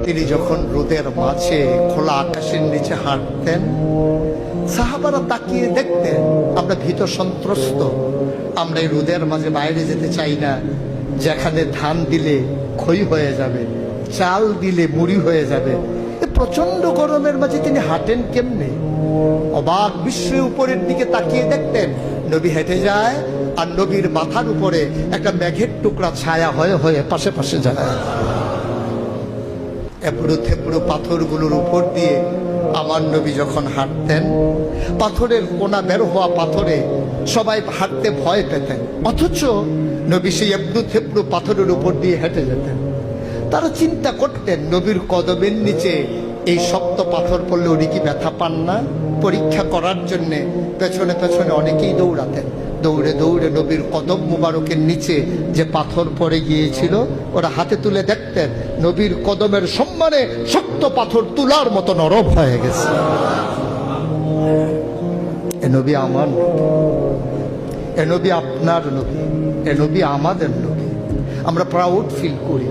তিনি যখন রোদের মাঝে খোলা আকাশের নিচে হাঁটতেন, সাহাবারা তাকিয়ে দেখতেন আমরা ভীত সন্ত্রস্ত, আমরা এই রোদের মাঝে বাইরে যেতে চাই না, যেখানে ধান দিলে ক্ষয় হয়ে যাবে, চাল দিলে মুড়ি হয়ে যাবে। প্রচন্ড গরমের মাঝে তিনি হাঁটেন কেমনে? অবাক বিস্ময়ে উপরের দিকে তাকিয়ে দেখতেন নবী হেঁটে যায়, আর নবীর মাথার উপরে একটা মেঘের টুকরা ছায়া হয়ে হয়ে পাশে পাশে যায়। এবড়ো থেবড়ো পাথরগুলোর উপর দিয়ে আমার নবী যখন হাঁটতেন, পাথরের কোনা বের হওয়া পাথরে সবাই হাঁটতে ভয় পেতেন, অথচ নবী সেই এবড়ো থেবড়ো পাথরের উপর দিয়ে হেঁটে যেতেন। তারা চিন্তা করতেন নবীর কদমের নিচে এই শক্ত পাথর পড়লে উনি কি ব্যথা পান না? পরীক্ষা করার জন্যে পেছনে পেছনে অনেকেই দৌড়াতেন। দৌড়ে দৌড়ে নবীর কদম মুবারকের নিচে যে পাথর পড়ে গিয়েছিল ওরা হাতে তুলে দেখতেন নবীর কদমের সম্মানে শক্ত পাথর তুলার মতো নরম হয়ে গেছে। এ নবী আমার নবী, এ নবী আপনার নবী, এ নবী আমাদের নবী। আমরা প্রাউড ফিল করি।